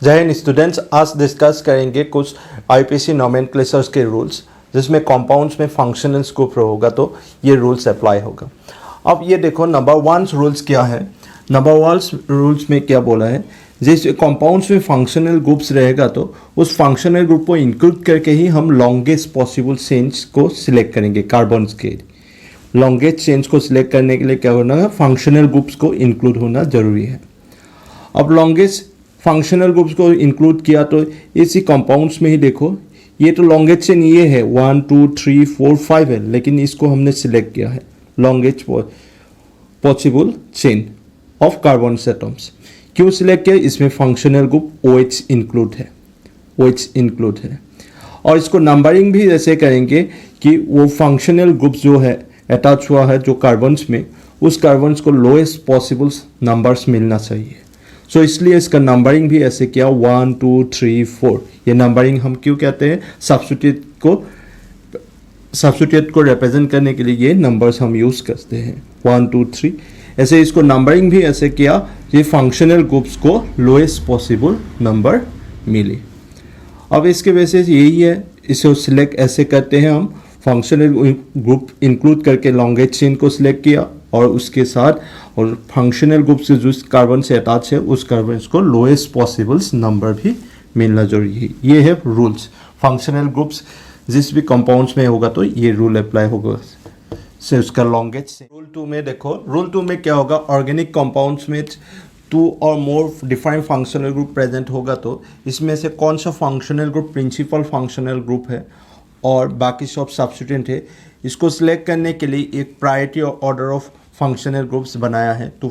जय हिंद स्टूडेंट्स, आज डिस्कस करेंगे कुछ आईपीसी नोमेनक्लेचर्स के रूल्स जिसमें कंपाउंड्स में फंक्शनल ग्रुप होगा तो ये रूल्स अप्लाई होगा। अब ये देखो नंबर वन रूल्स क्या है। नंबर वन रूल्स में क्या बोला है, जैसे कंपाउंड्स में फंक्शनल ग्रुप्स रहेगा तो उस फंक्शनल ग्रुप को इंक्लूड करके ही हम लॉन्गेस्ट पॉसिबल चेंज को सिलेक्ट करेंगे। कार्बन्स के लॉन्गेस्ट चेंज को सिलेक्ट करने के लिए क्या होना है, फंक्शनल ग्रुप्स को इंक्लूड होना जरूरी है। अब लॉन्गेस्ट फंक्शनल ग्रुप्स को इंक्लूड किया तो इसी कंपाउंड्स में ही देखो, ये तो लॉन्गेस्ट चेन ये है 1 2 3 4 5 है, लेकिन इसको हमने सिलेक्ट किया है longest possible chain of carbon atoms. क्यों सिलेक्ट किया, इसमें फंक्शनल ग्रुप OH इंक्लूड है, OH इंक्लूड है। और इसको नंबरिंग भी ऐसे करेंगे कि वो फंक्शनल ग्रुप जो है अटैच हुआ है जो कार्बन्स में, उस कार्बन्स को लोएस्ट पॉसिबल नंबर्स मिलना चाहिए। सो इसलिए इसका नंबरिंग भी ऐसे किया 1 2 3 4। ये नंबरिंग हम क्यों कहते हैं, सब्स्टिट्यूट को रिप्रेजेंट करने के लिए ये नंबर्स हम यूज़ करते हैं 1 2 3। ऐसे इसको नंबरिंग भी ऐसे किया ये फंक्शनल ग्रुप्स को लोएस्ट पॉसिबल नंबर मिले। अब इसके बेसिस यही है, इसे सिलेक्ट ऐसे करते हैं हम, फंक्शनल ग्रुप इंक्लूड करके लॉन्गेस्ट चेन को सिलेक्ट किया और उसके साथ और फंक्शनल ग्रुप से जो कार्बन से अटैच है उस कार्बन को लोएस्ट पॉसिबल नंबर भी मिलना जरूरी है। ये है रूल्स। फंक्शनल ग्रुप्स जिस भी कंपाउंड्स में होगा तो ये रूल अप्लाई होगा से उसका लॉन्गेस्ट। रूल 2 में देखो, रूल 2 में क्या होगा, ऑर्गेनिक कंपाउंड्स में 2 और more defined functional group present होगा तो इसमें से कौन सा functional group principal functional group है और बाकी सब सब्स्टिट्यूएंट है, इसको सिलेक्ट करने के लिए एक priority order of functional groups बनाया है। तो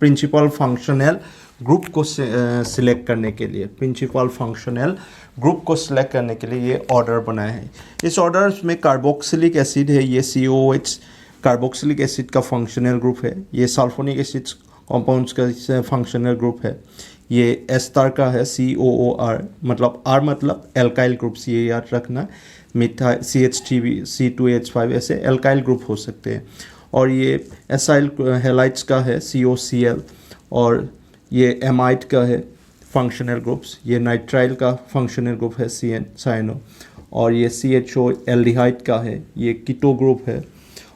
प्रिंसिपल फंक्शनल ग्रुप को सिलेक्ट करने के लिए, प्रिंसिपल फंक्शनल ग्रुप को सिलेक्ट करने के लिए ये ऑर्डर बनाया है। इस ऑर्डर में कार्बोक्सिलिक एसिड है, ये COOH कार्बोक्सिलिक एसिड का फंक्शनल ग्रुप है। ये सल्फोनिक एसिड कंपाउंड्स का फंक्शनल ग्रुप है। ये एस्टर का है COOR, मतलब R मतलब एल्काइल ग्रुप्स, ये याद रखना। मिथाइल CH3 C2H5 ऐसे एल्काइल ग्रुप हो सकते हैं। और ये एसाइल हेलाइट्स का है COCl, और ये एमाइड का है फंक्शनल ग्रुप्स। ये नाइट्राइल का फंक्शनल ग्रुप है साइनो, और ये CHO एल्डिहाइड का है, ये कीटो ग्रुप है।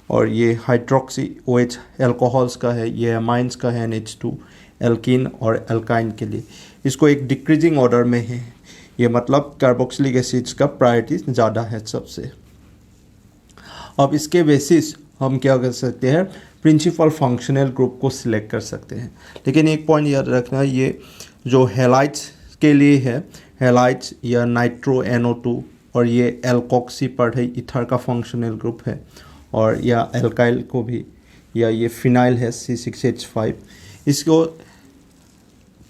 और ये हाइड्रोक्सी OH एल्कोहल्स का है, ये एमाइंस का है NH2 एल्कीन और एल्काइन के लिए। इसको एक डिक्रीजिंग ऑर्डर में है, ये मतलब कार्बोक्सिलिक एसिड्स का प्रायोरिटी ज़्यादा है सबसे। अब इसके बेसिस हम क्या कर सकते हैं, प्रिंसिपल फंक्शनल ग्रुप को सिलेक्ट कर सकते हैं। लेकिन एक पॉइंट याद रखना, ये जो हेलाइट्स के लिए है, हेलाइट्स या नाइट्रो NO2, और ये एल्कोक्सी पर है ईथर का फंक्शनल ग्रुप है, और या एल्काइल को भी, या ये फिनाइल है C6H5, इसको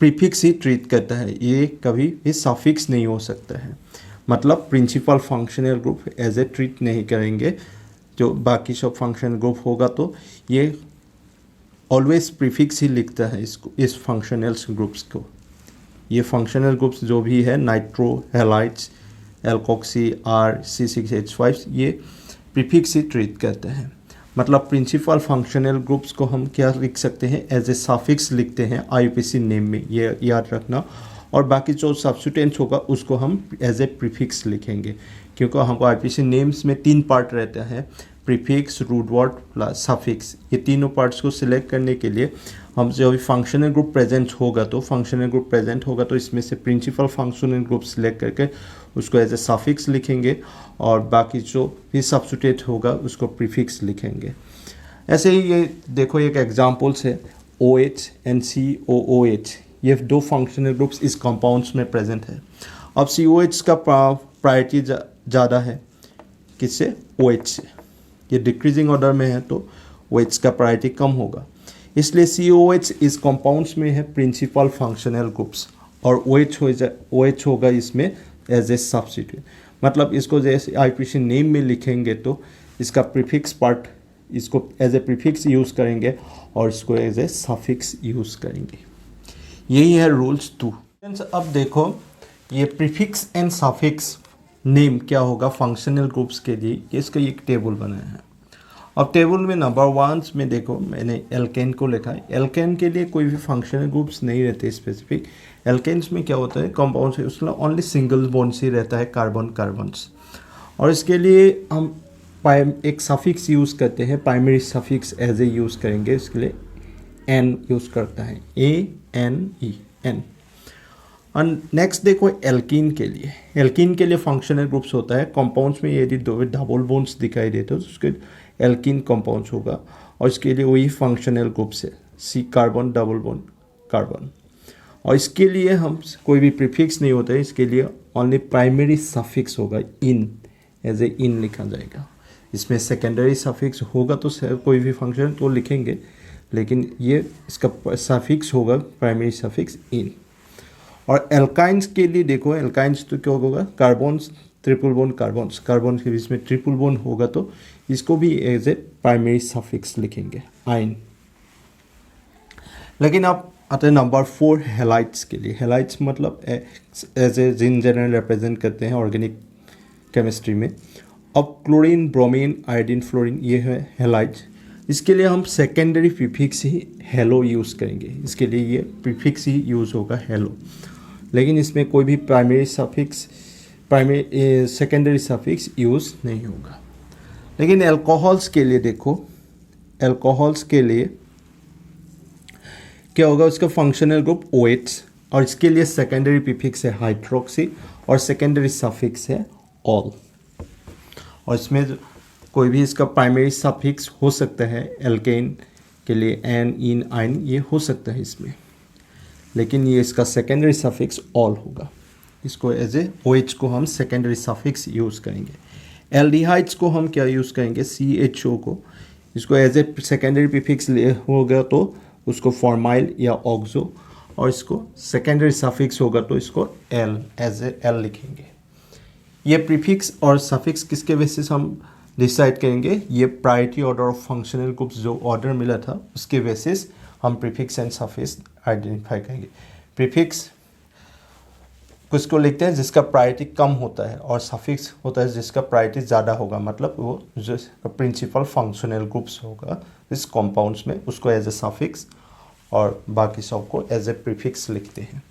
प्रीफिक्स ही ट्रीट करता है, ये कभी भी सफिक्स नहीं हो सकता है। मतलब principal functional group as a treat नहीं करेंगे। जो बाकी सब फंक्शनल ग्रुप होगा तो ये ऑलवेज प्रीफिक्स ही लिखता है इसको, इस फंक्शनल ग्रुप्स को। ये फंक्शनल ग्रुप्स जो भी है, nitro, halides, alkoxy, R C6H5, ये प्रीफिक्स ही ट्रीट करते हैं। मतलब प्रिंसिपल फंक्शनल ग्रुप्स को हम क्या लिख सकते हैं, एज ए सफिक्स लिखते हैं IUPAC नेम में, ये याद रखना। और बाकी जो सब्स्टिट्यूएंट होगा उसको हम एज ए प्रीफिक्स लिखेंगे, क्योंकि हमको IUPAC नेम्स में 3 पार्ट रहता है, prefix, root word plus suffix. ये तीनों पार्ट्स को सिलेक्ट करने के लिए हम जो भी फंक्शनल ग्रुप प्रेजेंट होगा तो इसमें से प्रिंसिपल फंक्शनल ग्रुप सिलेक्ट करके उसको एज ए सफिक्स लिखेंगे, और बाकी जो भी सब्स्टिट्यूएंट होगा उसको प्रीफिक्स लिखेंगे। ऐसे ही ये देखो एक एग्जांपल्स है, OH and COOH, ये 2 फंक्शनल ग्रुप्स इस कंपाउंड्स में प्रेजेंट है। अब COH का प्रायोरिटी ज़्यादा है किससे, OH से। ये डिक्रीजिंग ऑर्डर में है तो OH का प्रायोरिटी कम होगा, इसलिए COOH इस कंपाउंड्स में है प्रिंसिपल फंक्शनल ग्रुप्स, और OH होगा इसमें एज ए सब्स्टिट्यूट। मतलब इसको जैसे IUPAC नेम में लिखेंगे तो इसका प्रीफिक्स पार्ट, इसको एज ए प्रीफिक्स यूज़ करेंगे और इसको एज ए सफिक्स यूज़ करेंगे। यही है रूल्स 2। अब देखो ये प्रीफिक्स एंड सफिक्स नेम क्या होगा फंक्शनल ग्रुप्स के लिए, इसका एक टेबल बनाया है। अब टेबल में नंबर 1 में देखो मैंने एल्केन को लिखा है। एल्केन के लिए कोई भी फंक्शनल ग्रुप्स नहीं रहते स्पेसिफिक। एल्केन्स में क्या होता है, कंपाउंड है उसमें ओनली सिंगल बॉन्ड्स ही रहता है, कार्बन कार्बन्स। और इसके लिए हम एक सफिक्स यूज़ करते हैं, primary suffix as a use करेंगे। इसके लिए एन यूज़ करता है, ANE एन। और नेक्स्ट देखो एल्कीन के लिए। एल्कीन के लिए फंक्शनल ग्रुप्स होता है कंपाउंड्स में यदि दो डबल बॉन्ड्स दिखाई देते हो तो उसके एल्कीन कंपाउंड्स होगा। और इसके लिए वही फंक्शनल ग्रुप्स है, C carbon double bond carbon. और इसके लिए हम कोई भी प्रीफिक्स नहीं होता है, इसके लिए ओनली प्राइमरी सफिक्स होगा, इन एज ए इन लिखा जाएगा। इसमें सेकेंडरी सफिक्स होगा तो कोई भी फंक्शन तो लिखेंगे, लेकिन ये इसका सफिक्स होगा प्राइमरी सफिक्स इन। और एल्काइंस के लिए देखो, एल्काइंस तो क्या होगा, carbons triple bond carbons, carbon के बीच में ट्रिपल बॉन्ड होगा तो इसको भी एज ए प्राइमरी सफिक्स लिखेंगे, आइन। लेकिन आप आते हैं नंबर 4 हेलाइट्स के लिए। हेलाइट्स मतलब एज ए जिन जनरल रिप्रेजेंट करते हैं ऑर्गेनिक केमिस्ट्री में। अब क्लोरीन, ब्रोमीन, आयोडीन, फ्लोरीन, ये है हेलाइट्स। इसके लिए हम सेकेंडरी प्रीफिक्स ही हेलो यूज़ करेंगे। इसके लिए ये प्रीफिक्स ही यूज़ होगा हेलो, लेकिन इसमें कोई भी primary suffix secondary suffix use नहीं होगा। लेकिन एल्कोहल्स के लिए देखो, एल्कोहल्स के लिए क्या होगा, उसका फंक्शनल ग्रुप OH और इसके लिए सेकेंडरी प्रीफिक्स है हाइड्रोक्सी और सेकेंडरी सफिक्स है ऑल। और इसमें कोई भी इसका प्राइमरी सफिक्स हो सकता है, एल्केन के लिए एन, इन, आइन ये हो सकता है इसमें, लेकिन ये इसका सेकेंडरी सफिक्स ऑल होगा। इसको एज ए OH को हम सेकेंडरी सफिक्स यूज़ करेंगे। एल्डिहाइड्स को हम क्या यूज़ करेंगे, CHO को। इसको एज ए सेकेंडरी प्रीफिक्स होगा तो उसको फॉर्माइल या ऑक्सो, और इसको सेकेंडरी सफिक्स होगा तो इसको एल एज ए एल लिखेंगे। ये प्रीफिक्स और सफिक्स किसके बेसिस हम डिसाइड करेंगे, ये priority order of functional groups जो ऑर्डर मिला था उसके बेसिस हम प्रीफिक्स एंड सफिक्स आइडेंटिफाई करेंगे। प्रीफिक्स किसको लिखते हैं, जिसका प्रायोरिटी कम होता है, और सफिक्स होता है जिसका प्रायोरिटी ज़्यादा होगा, मतलब वो जो प्रिंसिपल फंक्शनल ग्रुप्स होगा इस कॉम्पाउंड्स में उसको एज ए सफिक्स और बाकी सब को एज ए प्रीफिक्स लिखते हैं।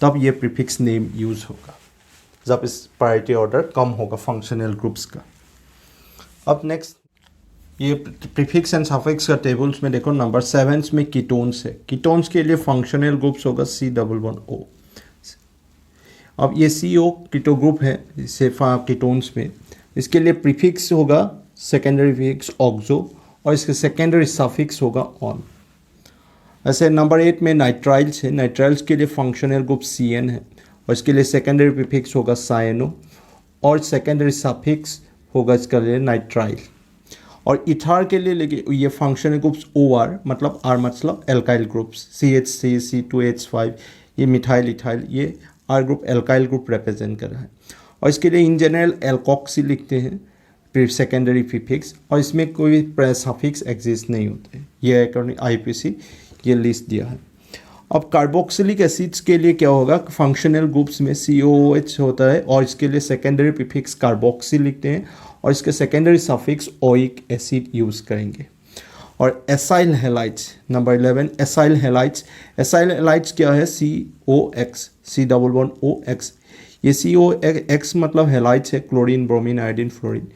तब ये प्रीफिक्स नेम यूज़ होगा जब इस प्रायोरिटी ऑर्डर कम होगा फंक्शनल ग्रुप्स का। अब नेक्स्ट ये प्रीफिक्स एंड सफिक्स का टेबल्स में देखो, नंबर 7 में कीटोन्स है। कीटोन्स के लिए फंक्शनल ग्रुप्स होगा C डबल बॉन्ड O। अब ये CO कीटो ग्रुप है इसे कीटोन्स में, इसके लिए प्रीफिक्स होगा सेकेंडरी प्रीफिक्स ऑक्सो और इसके सेकेंडरी सफिक्स होगा ऑन। ऐसे नंबर 8 में नाइट्राइल्स है। नाइट्राइल्स के लिए फंक्शनल ग्रुप CN है और इसके लिए सेकेंडरी प्रीफिक्स होगा साइनो और सेकेंडरी सफिक्स होगा इसका लिए नाइट्राइल। और इथार के लिए ये फंक्शनल ग्रुप्स OR, मतलब R मतलब एल्काइल ग्रुप्स, CH3, C2H5, ये मिथाइल इथाइल, ये R group alkyl group represent कर रहा है। और इसके लिए इन जनरल एल्कोक्सी लिखते हैं सेकेंडरी प्रीफिक्स, और इसमें कोई सफिक्स एग्जिस्ट नहीं होते। ये अकॉर्डिंग IPC ये लिस्ट दिया है। अब कार्बोक्सिलिक एसिड्स के लिए क्या होगा, फंक्शनल ग्रुप्स में COOH होता है और इसके लिए सेकेंडरी प्रीफिक्स कार्बोक्सी लिखते हैं और इसके secondary suffix oic acid use करेंगे। और acyl halides number 11, acyl halides. Acyl halides क्या है, COX, C double bond OX। ये COX मतलब हेलाइट्स है, क्लोरीन, ब्रोमीन, आयोडीन, फ्लोरीन,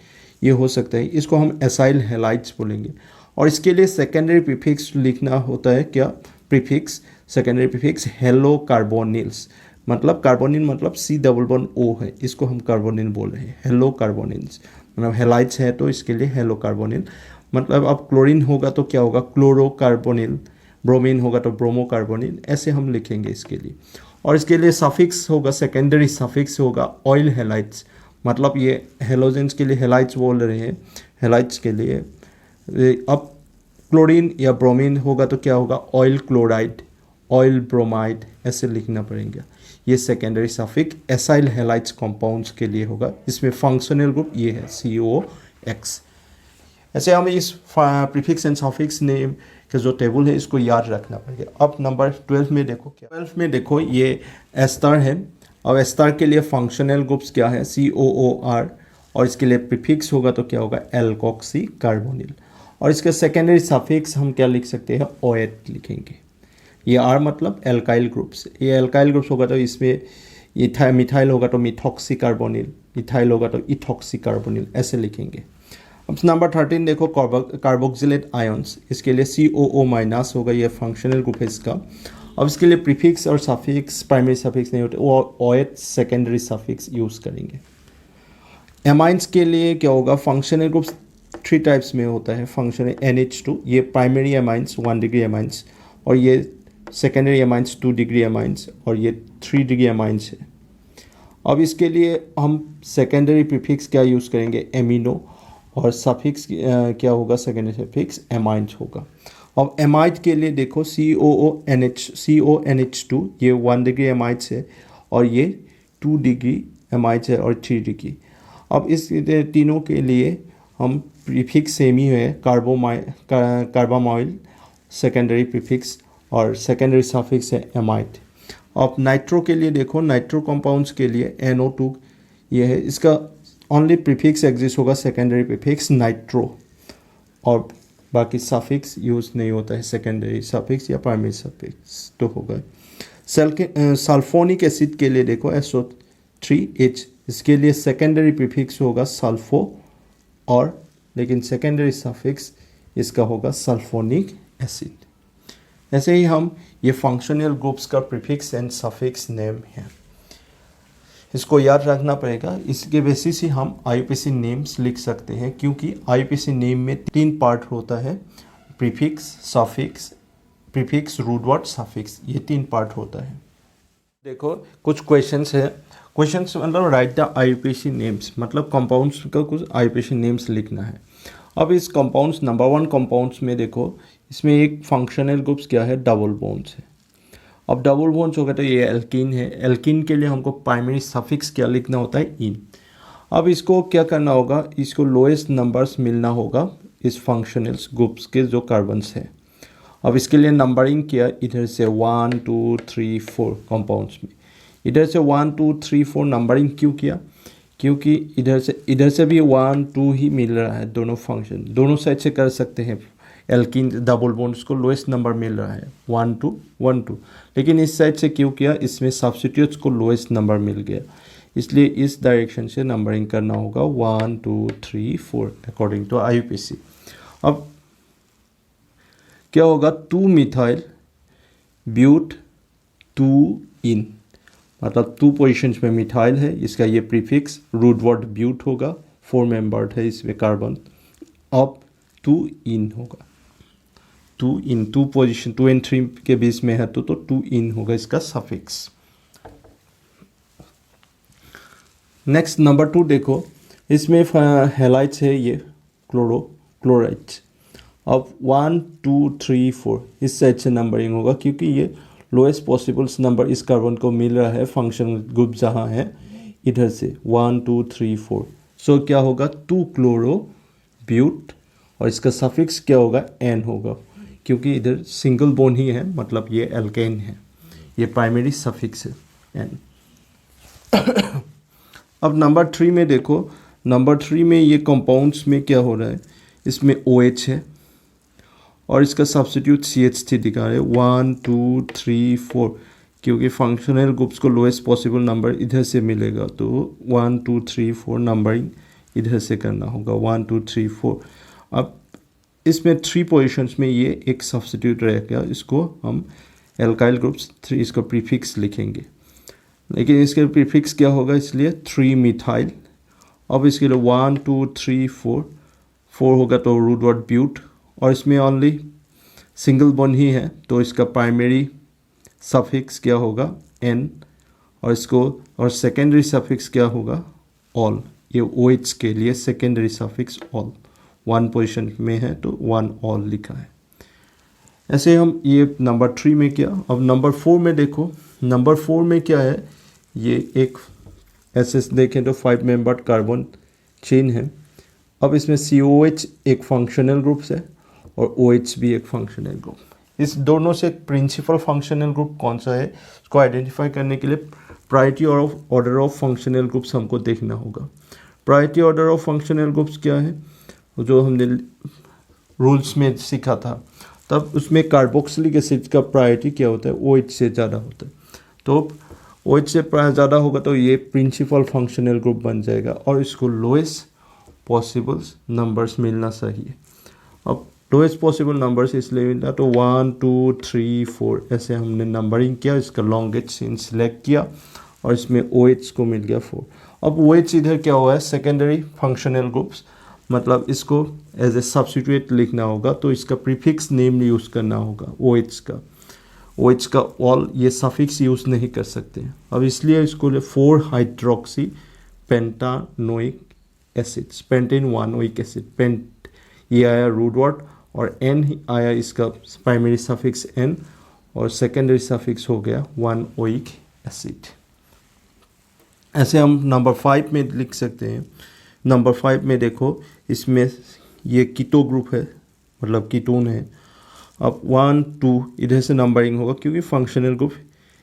ये हो सकता है, इसको हम एसाइल हेलाइट्स बोलेंगे। और इसके लिए सेकेंडरी प्रीफिक्स लिखना होता है क्या, prefix secondary prefix hello carbonyls, मतलब कार्बोनिल मतलब C डबल बॉन्ड O है, इसको हम कार्बोनिल बोल रहे हैं, हेलो कार्बोनिल्स, मतलब हेलाइट्स है तो इसके लिए हेलो कार्बोनिल। मतलब अब क्लोरीन होगा तो क्या होगा, क्लोरो कार्बोनिल, ब्रोमीन होगा तो ब्रोमो कार्बोनिल, ऐसे हम लिखेंगे इसके लिए। और इसके लिए सफिक्स होगा, सेकेंडरी सफिक्स होगा ऑयल हेलाइट्स, मतलब ये हेलोजेंस के लिए हेलाइट्स बोल रहे हैं, हेलाइट्स के लिए। अब क्लोरीन या ब्रोमीन होगा तो क्या होगा, ऑयल क्लोराइड, ऑयल ब्रोमाइड, ऐसे लिखना पड़ेगा। ये secondary suffix acyl halides compounds के लिए होगा। इसमें फंक्शनल ग्रुप ये है COX। ऐसे हमें इस प्रीफिक्स एंड सफिक्स नेम का जो टेबल है इसको याद रखना पड़ेगा। अब नंबर 12 में देखो, क्या 12 में देखो ये एस्टर है। अब एस्टर के लिए फंक्शनल ग्रुप्स क्या है, COOR, और इसके लिए प्रीफिक्स होगा तो क्या होगा, एल्कोक्सी कार्बोनिल। और इसका सेकेंडरी सफिक्स हम क्या लिख सकते हैं, ओएट लिखेंगे। ये आर मतलब एल्काइल ग्रुप्स, ये एल्काइल ग्रुप्स होगा तो इसमें मिथाइल होगा तो मिथॉक्सी कार्बोनिल, इथाइल होगा तो इथॉक्सी कार्बोनिल, ऐसे लिखेंगे। अब नंबर 13 देखो, कार्बोक्सिलेट आयंस, इसके लिए COO माइनस होगा, ये फंक्शनल ग्रुप है इसका। अब इसके लिए प्रीफिक्स और सफिक्स, प्राइमरी सफिक्स नहीं होते, वो ओएट सेकेंडरी सफिक्स यूज़ करेंगे। एमाइंस के लिए क्या होगा, फंक्शनल ग्रुप्स 3 टाइप्स में होता है। फंक्शनल NH2, ये प्राइमरी एमाइंस 1 डिग्री एमाइंस, और ये सेकेंडरी एमाइंस 2 डिग्री एमाइंस, और ये 3 डिग्री एमाइंस है। अब इसके लिए हम सेकेंडरी प्रीफिक्स क्या यूज़ करेंगे, एमिनो, और सफिक्स क्या होगा, सेकेंडरी सफिक्स एमाइंस होगा। अब एमाइड के लिए देखो CONH2, ये 1 डिग्री एमाइड्स है, और ये 2 डिग्री एमाइड्स है, और 3 डिग्री। अब इस तीनों के लिए हम प्रीफिक्स सेम ही है, कार्बामाइल सेकेंडरी प्रीफिक्स, और सेकेंडरी सफिक्स है एमाइड। अब नाइट्रो के लिए देखो, नाइट्रो कंपाउंड्स के लिए NO2 ये है, इसका ओनली प्रीफिक्स एग्जिस्ट होगा, सेकेंडरी प्रीफिक्स नाइट्रो, और बाकी सफिक्स यूज़ नहीं होता है, सेकेंडरी सफिक्स या प्राइमरी सफिक्स तो होगा। सल्फोनिक एसिड के लिए देखो SO3H, इसके लिए सेकेंडरी प्रीफिक्स होगा सल्फो, और लेकिन सेकेंडरी सफिक्स इसका होगा सल्फोनिक एसिड। ऐसे ही हम ये फंक्शनल ग्रुप्स का प्रीफिक्स एंड सफिक्स नेम है, इसको याद रखना पड़ेगा। इसके बेसिस ही हम IUPAC नेम्स लिख सकते हैं, क्योंकि IUPAC नेम में 3 पार्ट होता है, prefix, suffix, prefix, root word, suffix, ये 3 पार्ट होता है। देखो कुछ क्वेश्चंस है, क्वेश्चंस मतलब राइट द IUPAC नेम्स, मतलब कंपाउंड्स का कुछ IUPAC नेम्स लिखना है। अब इस कंपाउंड्स नंबर 1 कंपाउंड्स में देखो, इसमें एक फंक्शनल ग्रुप्स क्या है, डबल बॉन्ड्स है। अब डबल बॉन्ड्स होगा तो ये एल्कीन है, एल्कीन के लिए हमको प्राइमरी सफिक्स क्या लिखना होता है, इन। अब इसको क्या करना होगा, इसको लोएस्ट नंबर्स मिलना होगा इस फंक्शनल ग्रुप्स के जो कार्बन्स हैं। अब इसके लिए नंबरिंग किया, इधर से 1 2 3 4 कंपाउंड्स में, इधर से 1 2 3 4 नंबरिंग क्यों किया, क्योंकि इधर से भी 1 2 ही मिल रहा है, दोनों फंक्शन दोनों साइड से कर सकते हैं। एल्कीन डबल बॉन्ड्स को लोएस्ट नंबर मिल रहा है 1 2 1 2, लेकिन इस साइड से क्यों किया, इसमें सब्स्टिट्यूट्स को लोएस्ट नंबर मिल गया, इसलिए इस डायरेक्शन से नंबरिंग करना होगा 1 2 3 4 अकॉर्डिंग टू IUPAC। अब क्या होगा, 2 मिथाइल ब्यूट 2 इन, मतलब 2 पोजिशंस में मिथाइल है, इसका ये प्रीफिक्स रूट वर्ड ब्यूट होगा, 4 मेंबर्ड है इसमें कार्बन। अब 2 इन होगा, 2 इन, 2 पोजिशन 2 and 3 के बीच में है तो 2 इन होगा इसका सफिक्स। नेक्स्ट नंबर 2 देखो, इसमें हेलाइट्स है, ये क्लोराइड्स। अब 1 2 3 4 इस साइड से नंबरिंग होगा, क्योंकि ये लोएस्ट पॉसिबल नंबर इस कार्बन को मिल रहा है फंक्शनल ग्रुप जहाँ है, इधर से 1 2 3 4, सो क्या होगा 2 क्लोरो ब्यूट, और इसका सफिक्स क्या होगा, एन होगा, क्योंकि इधर सिंगल बोन ही है, मतलब ये एल्केन है, ये प्राइमरी सफिक्स है एन। अब नंबर 3 में देखो, नंबर 3 में ये कंपाउंड्स में क्या हो रहा है, इसमें OH है, और इसका सब्स्टिट्यूट CH3 दिखा रहे हैं 1 2 3 4, क्योंकि फंक्शनल ग्रुप्स को लोएस्ट पॉसिबल नंबर इधर से मिलेगा, तो 1 2 3 4 नंबरिंग इधर से करना होगा 1 2 3 4। अब इसमें 3 पोजीशंस में ये एक सब्स्टिट्यूट रहेगा, इसको हम एल्काइल ग्रुप्स 3 इसका प्रीफिक्स लिखेंगे, लेकिन इसके प्रीफिक्स क्या होगा, इसलिए 3 मिथाइल। अब इसके लिए 1 2 3 4 होगा तो रूट वर्ड ब्यूट, और इसमें ओनली सिंगल बॉन्ड ही है, तो इसका प्राइमरी सफिक्स क्या होगा, एन, और इसको और सेकेंडरी सफिक्स क्या होगा, ऑल। ये OH के लिए सेकेंडरी सफिक्स ऑल, 1 पोजीशन में है तो 1 ऑल लिखा है। ऐसे हम ये नंबर 3 में किया। अब नंबर 4 में देखो, नंबर 4 में क्या है, ये एक ऐसे देखें तो 5 मेंबर्ड कार्बन चेन है। अब इसमें COH एक फंक्शनल ग्रुप है और OH भी एक फंक्शनल ग्रुप। इस दोनों से प्रिंसिपल फंक्शनल ग्रुप कौन सा है, इसको आइडेंटिफाई करने के लिए priority order of functional groups हमको देखना होगा। Priority order of functional groups क्या है, जो हमने रूल्स में सीखा था, तब उसमें कार्बोक्सिलिक एसिड का प्रायोरिटी क्या होता है, OH से ज़्यादा होता है। तो OH से ज़्यादा होगा तो ये प्रिंसिपल फंक्शनल ग्रुप बन जाएगा और इसको लोएस्ट पॉसिबल नंबर्स मिलना चाहिए। अब लोएस्ट पॉसिबल नंबर्स इसलिए मिलता तो 1 2 3 4 ऐसे हमने नंबरिंग किया, इसका लॉन्गेस्ट चेन सिलेक्ट किया और इसमें OH को मिल गया 4। अब OH इधर क्या हुआ है, सेकेंडरी फंक्शनल ग्रुप्स, मतलब इसको एज ए सब्स्टिट्यूट लिखना होगा तो इसका प्रीफिक्स नेम यूज़ करना होगा OH का ऑल ये सफिक्स यूज़ नहीं कर सकते। अब इसलिए इसको 4 hydroxy pentanoic acids, pentane 1 oic acid, pent ये आया रूट वर्ड और N आया इसका प्राइमरी सफिक्स N और सेकेंडरी सफिक्स हो गया 1 ओइक एसिड। ऐसे हम नंबर 5 में लिख सकते हैं। नंबर 5 में देखो इसमें ये कीटो ग्रुप है, मतलब कीटोन है। अब 1 2 इधर से नंबरिंग होगा क्योंकि फंक्शनल ग्रुप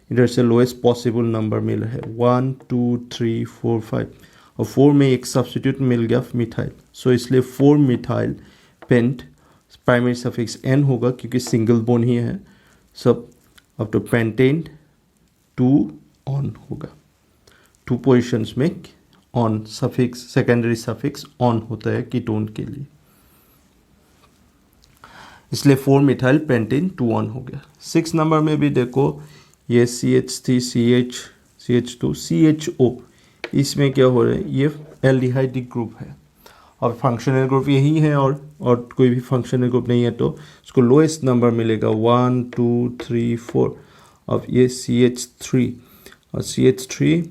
इधर से लोएस्ट पॉसिबल नंबर मिल रहा है 1 2 3 4 5 और 4 में एक सब्स्टिट्यूट मिल गया मिथाइल, सो इसलिए 4 methyl paint primary suffix N होगा क्योंकि सिंगल बोन ही है सब। अब तो पेंटेन 2 ऑन होगा, 2 पोजिशंस में on suffix secondary suffix on होता है कीटोन के लिए, इसलिए 4 मिथाइल पेंटेन 2 ऑन हो गया। 6 नंबर में भी देखो ये CH3 CH2 CHO, इसमें क्या हो रहा है, ये एल्डिहाइडिक ग्रुप है और फंक्शनल ग्रुप यही है और कोई भी फंक्शनल ग्रुप नहीं है तो इसको लोएस्ट नंबर मिलेगा 1 2 3 4। अब ये CH3 और CH3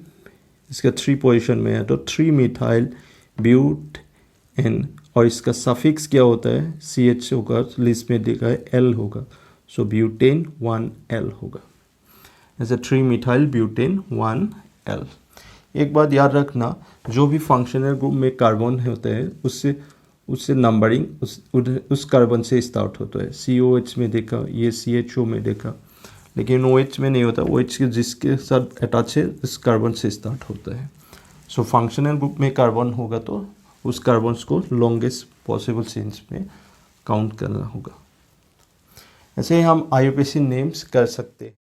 इसका 3 पोजीशन में है तो 3 मिथाइल ब्यूट N और इसका सफिक्स क्या होता है, CH होगा, लिस्ट में दिखा है L होगा, सो ब्यूटेन 1L होगा। ऐसे 3 मिथाइल ब्यूटेन 1L। एक बात याद रखना, जो भी फंक्शनल ग्रुप में कार्बन होते हैं उससे नंबरिंग उस कार्बन से स्टार्ट होता है। COH में देखा, ये CHO में देखा, लेकिन OH में नहीं होता। OH के जिसके साथ अटैच है उस कार्बन से स्टार्ट होता है। सो फंक्शनल ग्रुप में कार्बन होगा तो उस कार्बन्स को लॉन्गेस्ट पॉसिबल चेन्स में काउंट करना होगा। ऐसे ही हम IUPAC नेम्स कर सकते हैं।